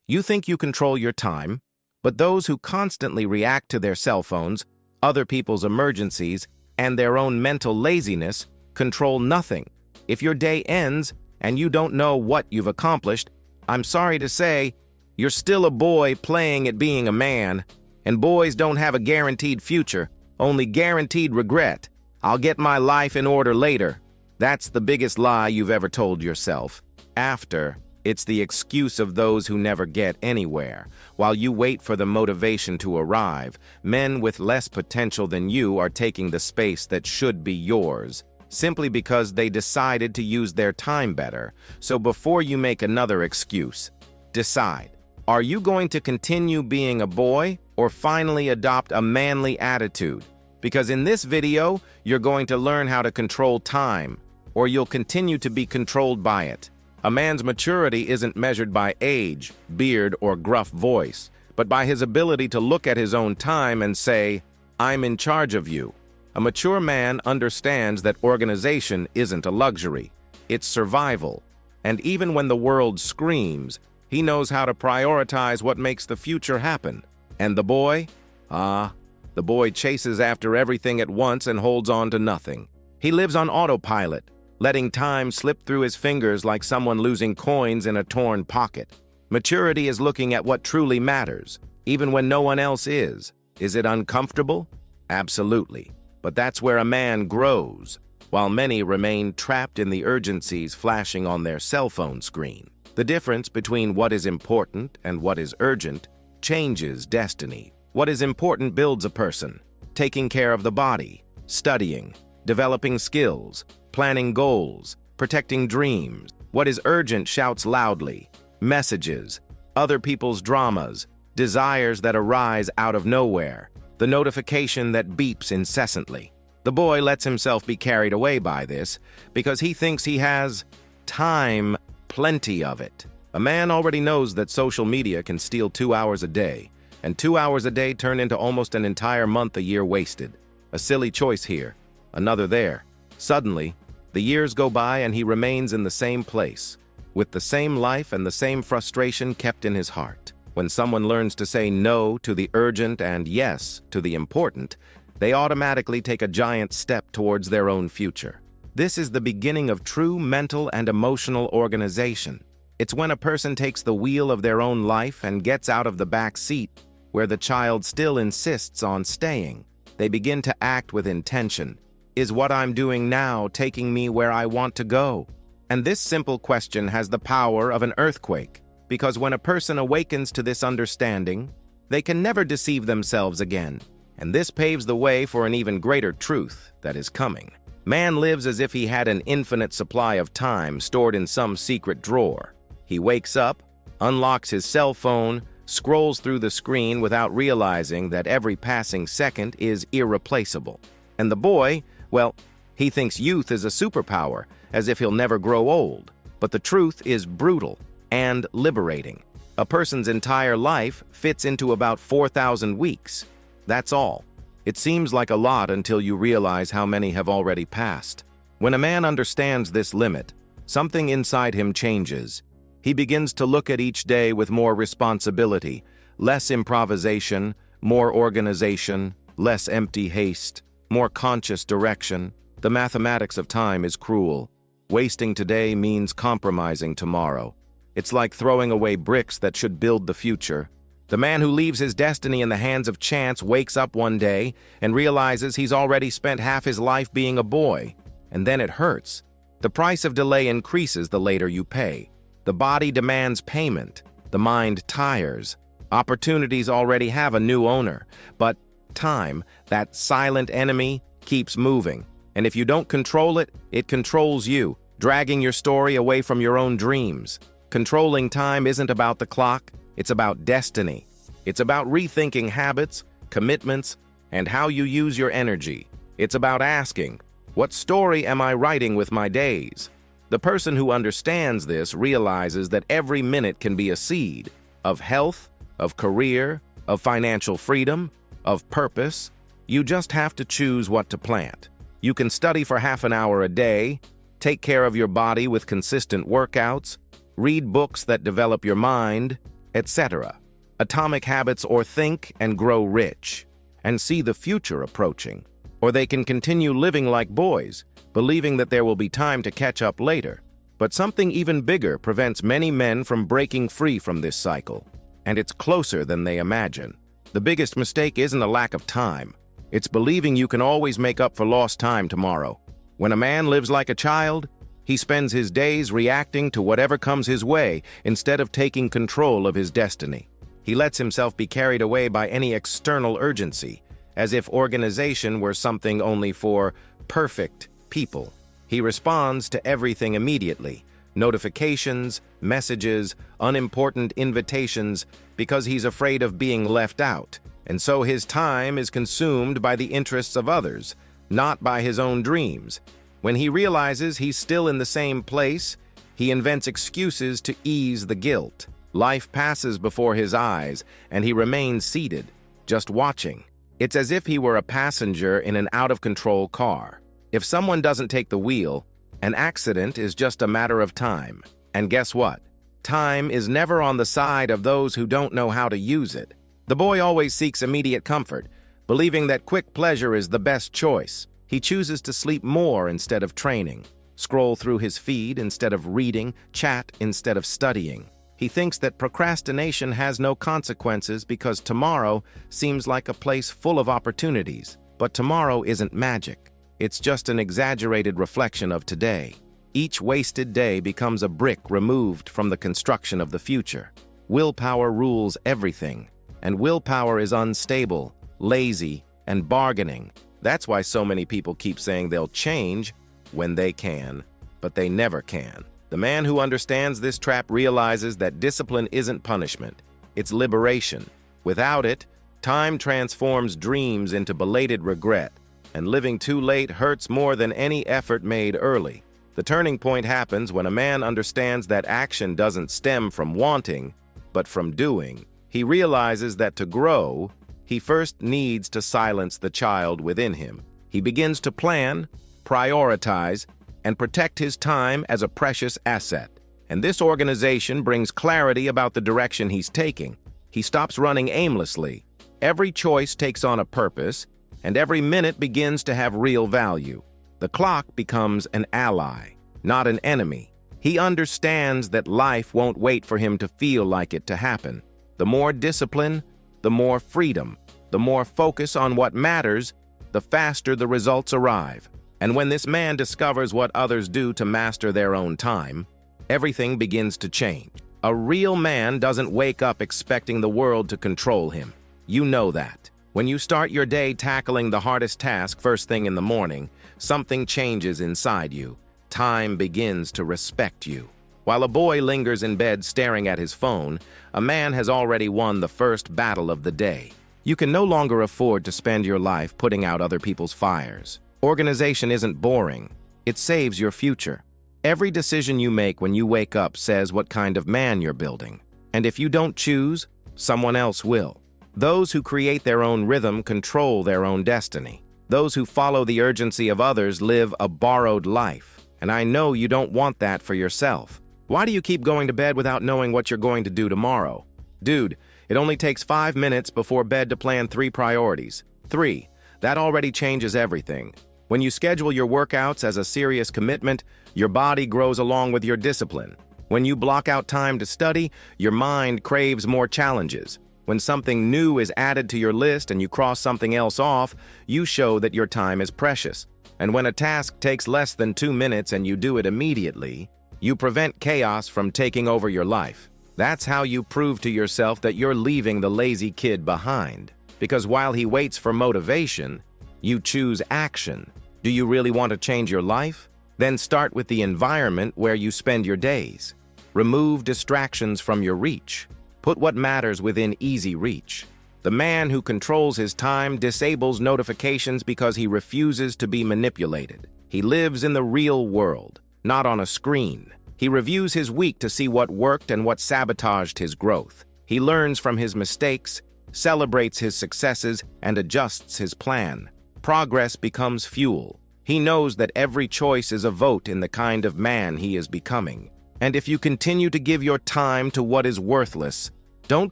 You think you control your time, but those who constantly react to their cell phones, other people's emergencies, and their own mental laziness control nothing. If your day ends and you don't know what you've accomplished, I'm sorry to say, you're still a boy playing at being a man, and boys don't have a guaranteed future, only guaranteed regret. I'll get my life in order later. That's the biggest lie you've ever told yourself. After, it's the excuse of those who never get anywhere. While you wait for the motivation to arrive, men with less potential than you are taking the space that should be yours, simply because they decided to use their time better. So before you make another excuse, decide. Are you going to continue being a boy or finally adopt a manly attitude? Because in this video, you're going to learn how to control time, or you'll continue to be controlled by it. A man's maturity isn't measured by age, beard, or gruff voice, but by his ability to look at his own time and say, I'm in charge of you. A mature man understands that organization isn't a luxury, it's survival. And even when the world screams, he knows how to prioritize what makes the future happen. And the boy? The boy chases after everything at once and holds on to nothing. He lives on autopilot, letting time slip through his fingers like someone losing coins in a torn pocket. Maturity is looking at what truly matters, even when no one else is. Is it uncomfortable? Absolutely. But that's where a man grows, while many remain trapped in the urgencies flashing on their cell phone screen. The difference between what is important and what is urgent changes destiny. What is important builds a person, taking care of the body, studying, developing skills, planning goals, protecting dreams. What is urgent shouts loudly, messages, other people's dramas, desires that arise out of nowhere, the notification that beeps incessantly. The boy lets himself be carried away by this because he thinks he has time, plenty of it. A man already knows that social media can steal 2 hours a day, and 2 hours a day turn into almost an entire month a year wasted. A silly choice here, another there. Suddenly, the years go by and he remains in the same place, with the same life and the same frustration kept in his heart. When someone learns to say no to the urgent and yes to the important, they automatically take a giant step towards their own future. This is the beginning of true mental and emotional organization. It's when a person takes the wheel of their own life and gets out of the back seat, where the child still insists on staying. They begin to act with intention. Is what I'm doing now taking me where I want to go? And this simple question has the power of an earthquake, because when a person awakens to this understanding, they can never deceive themselves again. And this paves the way for an even greater truth that is coming. Man lives as if he had an infinite supply of time stored in some secret drawer. He wakes up, unlocks his cell phone, scrolls through the screen without realizing that every passing second is irreplaceable. And the boy, well, he thinks youth is a superpower, as if he'll never grow old. But the truth is brutal and liberating. A person's entire life fits into about 4,000 weeks. That's all. It seems like a lot until you realize how many have already passed. When a man understands this limit, something inside him changes. He begins to look at each day with more responsibility, less improvisation, more organization, less empty haste, more conscious direction. The mathematics of time is cruel. Wasting today means compromising tomorrow. It's like throwing away bricks that should build the future. The man who leaves his destiny in the hands of chance wakes up one day and realizes he's already spent half his life being a boy. And then it hurts. The price of delay increases the later you pay. The body demands payment. The mind tires. Opportunities already have a new owner. But time, that silent enemy, keeps moving. And if you don't control it, it controls you, dragging your story away from your own dreams. Controlling time isn't about the clock, it's about destiny. It's about rethinking habits, commitments, and how you use your energy. It's about asking, what story am I writing with my days? The person who understands this realizes that every minute can be a seed of health, of career, of financial freedom, of purpose. You just have to choose what to plant. You can study for half an hour a day, take care of your body with consistent workouts, read books that develop your mind, etc. Atomic habits or think and grow rich and see the future approaching. Or they can continue living like boys, believing that there will be time to catch up later. But something even bigger prevents many men from breaking free from this cycle, and it's closer than they imagine. The biggest mistake isn't a lack of time. It's believing you can always make up for lost time tomorrow. When a man lives like a child, he spends his days reacting to whatever comes his way instead of taking control of his destiny. He lets himself be carried away by any external urgency, as if organization were something only for perfect people. He responds to everything immediately, notifications, messages, unimportant invitations, because he's afraid of being left out. And so his time is consumed by the interests of others, not by his own dreams. When he realizes he's still in the same place, he invents excuses to ease the guilt. Life passes before his eyes, and he remains seated, just watching. It's as if he were a passenger in an out-of-control car. If someone doesn't take the wheel, an accident is just a matter of time. And guess what? Time is never on the side of those who don't know how to use it. The boy always seeks immediate comfort, believing that quick pleasure is the best choice. He chooses to sleep more instead of training, scroll through his feed instead of reading, chat instead of studying. He thinks that procrastination has no consequences because tomorrow seems like a place full of opportunities. But tomorrow isn't magic. It's just an exaggerated reflection of today. Each wasted day becomes a brick removed from the construction of the future. Willpower rules everything, and willpower is unstable, lazy, and bargaining. That's why so many people keep saying they'll change when they can, but they never can. The man who understands this trap realizes that discipline isn't punishment, it's liberation. Without it, time transforms dreams into belated regret, and living too late hurts more than any effort made early. The turning point happens when a man understands that action doesn't stem from wanting, but from doing. He realizes that to grow, he first needs to silence the child within him. He begins to plan, prioritize, and protect his time as a precious asset. And this organization brings clarity about the direction he's taking. He stops running aimlessly. Every choice takes on a purpose, and every minute begins to have real value. The clock becomes an ally, not an enemy. He understands that life won't wait for him to feel like it to happen. The more discipline, the more freedom. The more focus on what matters, the faster the results arrive. And when this man discovers what others do to master their own time, everything begins to change. A real man doesn't wake up expecting the world to control him. You know that. When you start your day tackling the hardest task first thing in the morning, something changes inside you. Time begins to respect you. While a boy lingers in bed staring at his phone, a man has already won the first battle of the day. You can no longer afford to spend your life putting out other people's fires. Organization isn't boring. It saves your future. Every decision you make when you wake up says what kind of man you're building. And if you don't choose, someone else will. Those who create their own rhythm control their own destiny. Those who follow the urgency of others live a borrowed life. And I know you don't want that for yourself. Why do you keep going to bed without knowing what you're going to do tomorrow? Dude, it only takes 5 minutes before bed to plan 3 priorities. 3. That already changes everything. When you schedule your workouts as a serious commitment, your body grows along with your discipline. When you block out time to study, your mind craves more challenges. When something new is added to your list and you cross something else off, you show that your time is precious. And when a task takes less than 2 minutes and you do it immediately, you prevent chaos from taking over your life. That's how you prove to yourself that you're leaving the lazy kid behind. Because while he waits for motivation, you choose action. Do you really want to change your life? Then start with the environment where you spend your days. Remove distractions from your reach. Put what matters within easy reach. The man who controls his time disables notifications because he refuses to be manipulated. He lives in the real world, not on a screen. He reviews his week to see what worked and what sabotaged his growth. He learns from his mistakes, celebrates his successes, and adjusts his plan. Progress becomes fuel. He knows that every choice is a vote in the kind of man he is becoming. And if you continue to give your time to what is worthless, Don't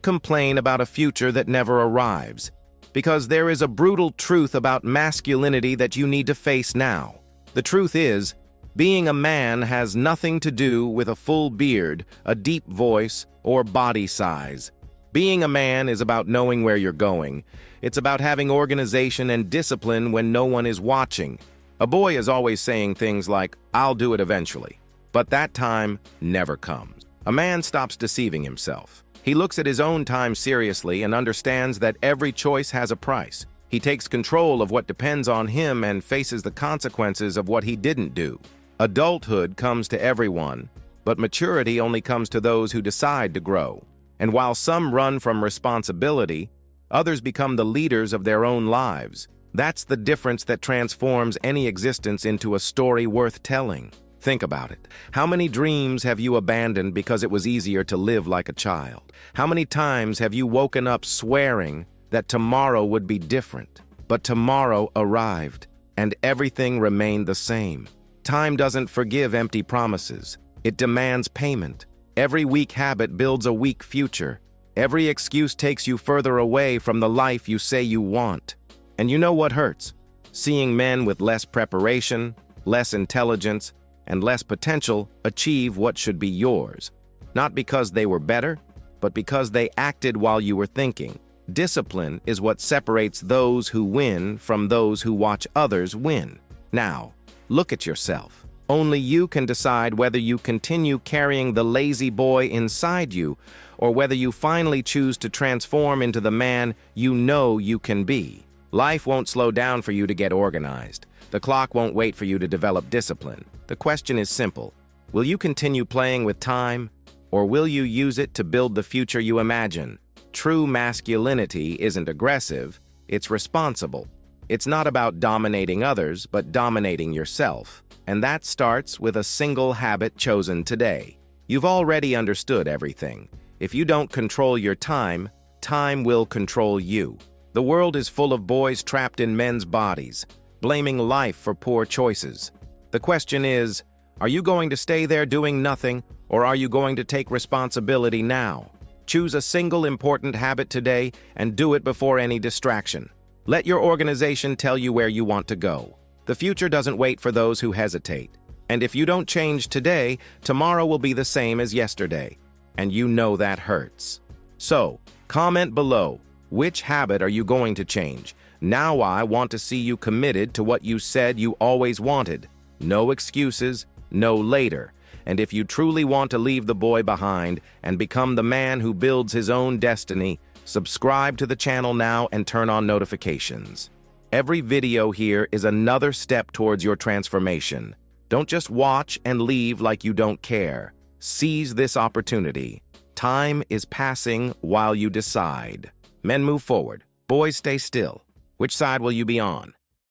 complain about a future that never arrives, because there is a brutal truth about masculinity that you need to face now. The truth is, being a man has nothing to do with a full beard, a deep voice, or body size. Being a man is about knowing where you're going. It's about having organization and discipline when no one is watching. A boy is always saying things like, "I'll do it eventually," but that time never comes. A man stops deceiving himself. He looks at his own time seriously and understands that every choice has a price. He takes control of what depends on him and faces the consequences of what he didn't do. Adulthood comes to everyone, but maturity only comes to those who decide to grow. And while some run from responsibility, others become the leaders of their own lives. That's the difference that transforms any existence into a story worth telling. Think about it. How many dreams have you abandoned because it was easier to live like a child? How many times have you woken up swearing that tomorrow would be different? But tomorrow arrived, and everything remained the same. Time doesn't forgive empty promises. It demands payment. Every weak habit builds a weak future. Every excuse takes you further away from the life you say you want. And you know what hurts? Seeing men with less preparation, less intelligence, and less potential achieve what should be yours. Not because they were better, but because they acted while you were thinking. Discipline is what separates those who win from those who watch others win. Now, look at yourself. Only you can decide whether you continue carrying the lazy boy inside you, or whether you finally choose to transform into the man you know you can be. Life won't slow down for you to get organized. The clock won't wait for you to develop discipline. The question is simple. Will you continue playing with time, or will you use it to build the future you imagine? True masculinity isn't aggressive, it's responsible. It's not about dominating others, but dominating yourself. And that starts with a single habit chosen today. You've already understood everything. If you don't control your time, time will control you. The world is full of boys trapped in men's bodies, blaming life for poor choices. The question is, are you going to stay there doing nothing, or are you going to take responsibility now? Choose a single important habit today and do it before any distraction. Let your organization tell you where you want to go. The future doesn't wait for those who hesitate. And if you don't change today, tomorrow will be the same as yesterday. And you know that hurts. So, comment below, which habit are you going to change? Now I want to see you committed to what you said you always wanted. No excuses, no later. And if you truly want to leave the boy behind and become the man who builds his own destiny, subscribe to the channel now and turn on notifications. Every video here is another step towards your transformation. Don't just watch and leave like you don't care. Seize this opportunity. Time is passing while you decide. Men move forward. Boys stay still. Which side will you be on?